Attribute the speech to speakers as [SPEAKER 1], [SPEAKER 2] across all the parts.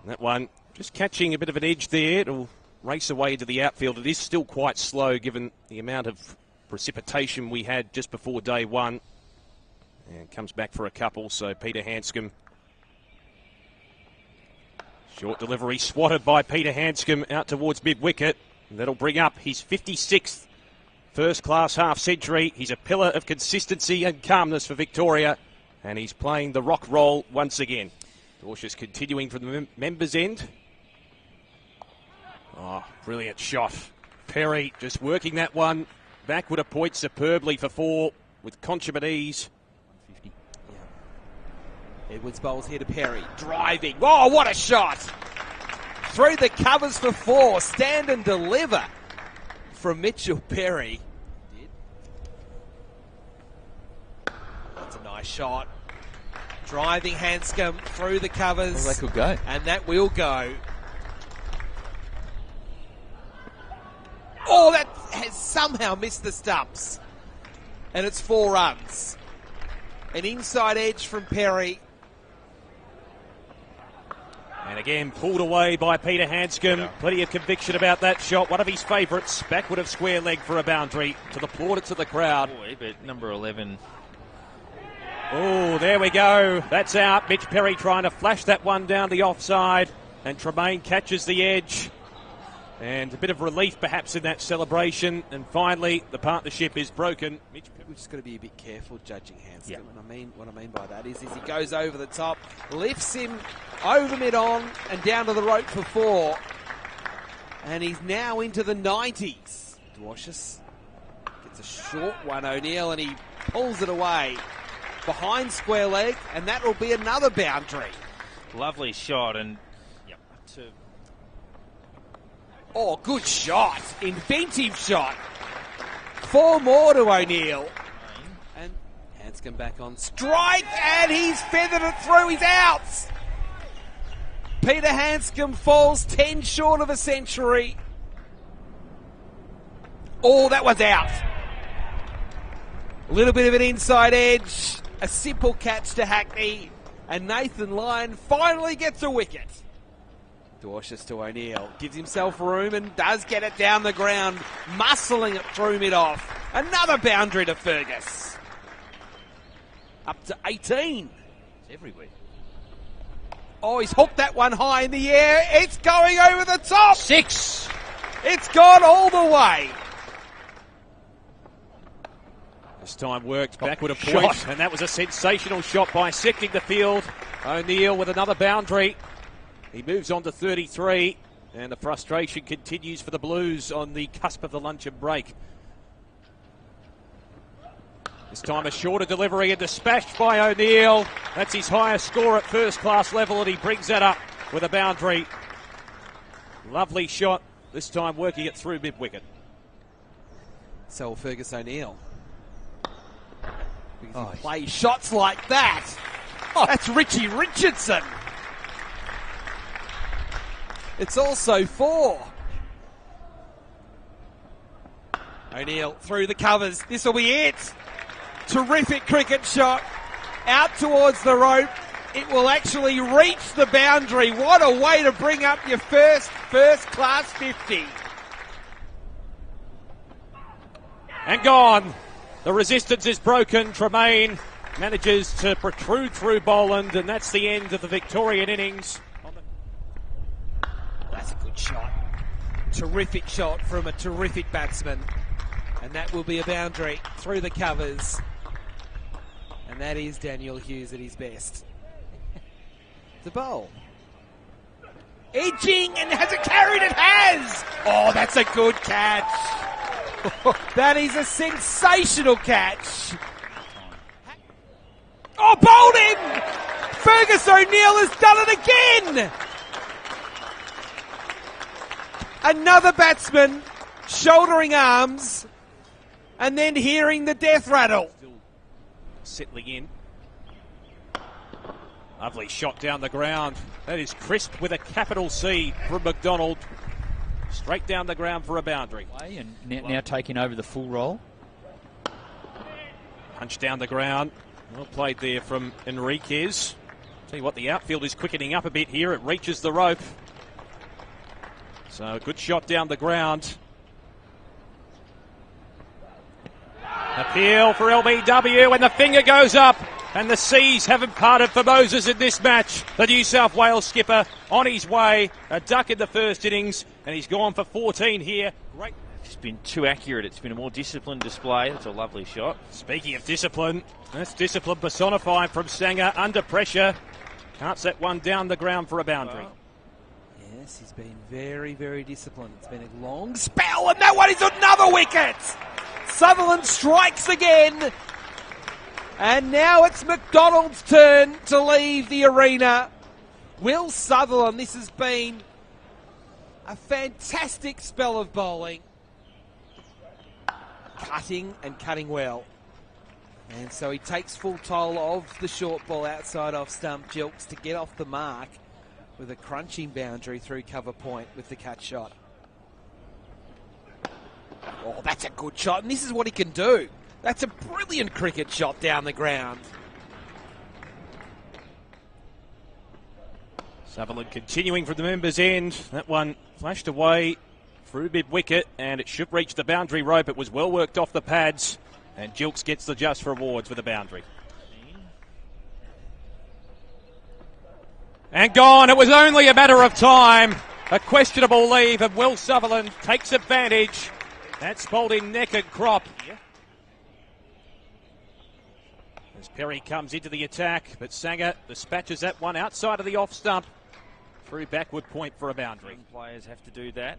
[SPEAKER 1] That one just catching a bit of an edge there. It'll race away into the outfield. It is still quite slow given the amount of precipitation we had just before day one. And comes back for a couple, so Peter Hanscom. Short delivery swatted by Peter Hanscom out towards mid-wicket. That'll bring up his 56th first-class half-century. He's a pillar of consistency and calmness for Victoria, and he's playing the rock role once again. Dorshus continuing from the members' end. Oh, brilliant shot. Perry just working that one backward a point superbly for 4 with consummate ease.
[SPEAKER 2] 150. Yeah. Edwards bowls here to Perry. Driving. Oh, what a shot! Through the covers for 4. Stand and deliver from Mitchell Perry. That's a nice shot. Driving Hanscom through the covers.
[SPEAKER 3] Well, that could go.
[SPEAKER 2] And that will go. Oh, that has somehow missed the stumps. And it's 4 runs. An inside edge from Perry.
[SPEAKER 1] And again, pulled away by Peter Hanscom. Yeah. Plenty of conviction about that shot. One of his favourites. Backward of square leg for a boundary. To the plaudits of the crowd.
[SPEAKER 3] Boy, but number 11.
[SPEAKER 1] Oh, there we go. That's out. Mitch Perry trying to flash that one down the offside. And Tremaine catches the edge. And a bit of relief perhaps in that celebration. And finally, the partnership is broken.
[SPEAKER 2] We've just got to be a bit careful judging Hanscom. Yeah. What I mean by that is he goes over the top, lifts him over mid-on and down to the rope for 4. And he's now into the 90s. Dorshus gets a short one, O'Neill, and he pulls it away behind square leg, and that will be another boundary.
[SPEAKER 3] Lovely shot, and yep.
[SPEAKER 2] Oh, good shot. Inventive shot. 4 more to O'Neill. And Hanscom back on strike, and he's feathered it through. He's out. Peter Hanscom falls 10 short of a century. Oh, that was out. A little bit of an inside edge. A simple catch to Hackney. And Nathan Lyon finally gets a wicket. Dorshus to O'Neill. Gives himself room and does get it down the ground. Muscling it through mid-off. Another boundary to Fergus. Up to 18.
[SPEAKER 3] It's everywhere.
[SPEAKER 2] Oh, he's hooked that one high in the air. It's going over the top.
[SPEAKER 1] 6.
[SPEAKER 2] It's gone all the way.
[SPEAKER 1] This time worked backward a point, shot. And that was a sensational shot bisecting the field. O'Neill with another boundary. He moves on to 33, and the frustration continues for the Blues on the cusp of the luncheon break. This time a shorter delivery and dispatched by O'Neill. That's his highest score at first-class level, and he brings that up with a boundary. Lovely shot, this time working it through mid-wicket.
[SPEAKER 2] So Fergus O'Neill. Because he plays shots like that. Oh, that's Richie Richardson. It's also 4. O'Neill through the covers. This will be it. Terrific cricket shot. Out towards the rope. It will actually reach the boundary. What a way to bring up your first class 50.
[SPEAKER 1] And gone. The resistance is broken. Tremaine manages to protrude through Boland, and that's the end of the Victorian innings.
[SPEAKER 2] That's a good shot. Terrific shot from a terrific batsman. And that will be a boundary through the covers. And that is Daniel Hughes at his best. The bowl. Edging, and has it carried? It has! Oh, that's a good catch. That is a sensational catch. Oh, bowled him! Fergus O'Neill has done it again! Another batsman shouldering arms and then hearing the death rattle.
[SPEAKER 1] Still settling in. Lovely shot down the ground. That is crisp with a capital C from McDonald. Straight down the ground for a boundary.
[SPEAKER 3] And now taking over the full role.
[SPEAKER 1] Punch down the ground. Well played there from Enriquez. Tell you what, the outfield is quickening up a bit here. It reaches the rope. So a good shot down the ground. Appeal for LBW, and the finger goes up. And the seas haven't parted for Moses in this match. The New South Wales skipper on his way. A duck in the first innings, and he's gone for 14 here. Great.
[SPEAKER 3] It's been too accurate. It's been a more disciplined display. That's a lovely shot.
[SPEAKER 1] Speaking of discipline, that's discipline personified from Sanger under pressure. Can't set one down the ground for a boundary.
[SPEAKER 2] Yes, he's been very, very disciplined. It's been a long spell, and that one is another wicket. Sutherland strikes again. And now it's McDonald's turn to leave the arena. Will Sutherland, this has been a fantastic spell of bowling. Cutting and cutting well. And so he takes full toll of the short ball outside off stump. Jilks to get off the mark with a crunching boundary through cover point with the catch shot. Oh, that's a good shot, and this is what he can do. That's a brilliant cricket shot down the ground.
[SPEAKER 1] Sutherland continuing from the members' end. That one flashed away through mid-wicket, and it should reach the boundary rope. It was well worked off the pads, and Jilks gets the just rewards with a boundary. And gone. It was only a matter of time. A questionable leave, and Will Sutherland takes advantage. That's bowled in neck and crop. As Perry comes into the attack, but Sanger dispatches that one outside of the off stump. Through backward point for a boundary.
[SPEAKER 3] Players have to do that.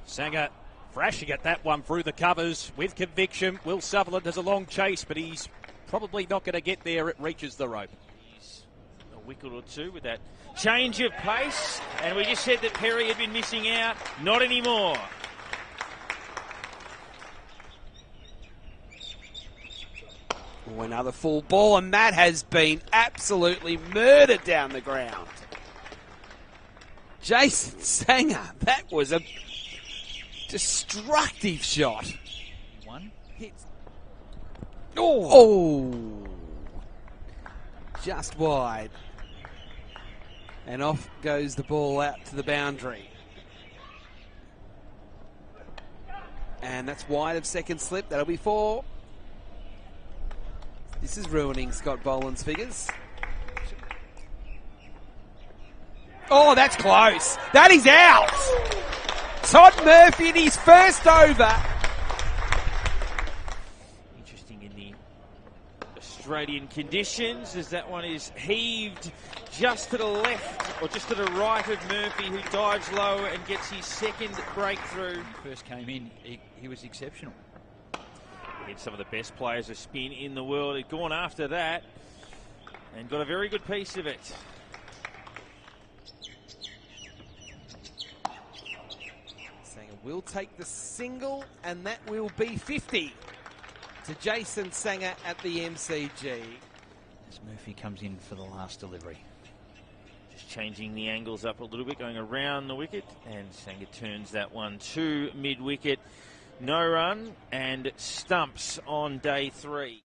[SPEAKER 1] Sanger thrashing at that one through the covers with conviction. Will Sutherland has a long chase, but he's probably not going to get there. It reaches the rope.
[SPEAKER 3] He's a wicket or two with that change of pace. And we just said that Perry had been missing out. Not anymore.
[SPEAKER 2] Oh, another full ball, and that has been absolutely murdered down the ground. Jason Sanger, that was a destructive shot.
[SPEAKER 3] One.
[SPEAKER 2] Hits. Oh. Just wide. And off goes the ball out to the boundary. And that's wide of second slip. That'll be 4. This is ruining Scott Boland's figures. Oh, that's close. That is out. Todd Murphy in his first over.
[SPEAKER 3] Interesting in the Australian conditions, as that one is heaved just to the left, or just to the right of Murphy, who dives low and gets his second breakthrough.
[SPEAKER 4] When he first came in, he was exceptional.
[SPEAKER 3] Against some of the best players of spin in the world. He'd gone after that and got a very good piece of it.
[SPEAKER 2] Sanger will take the single, and that will be 50 to Jason Sanger at the MCG.
[SPEAKER 4] As Murphy comes in for the last delivery.
[SPEAKER 3] Just changing the angles up a little bit, going around the wicket, and Sanger turns that one to mid-wicket. No run and stumps on day 3.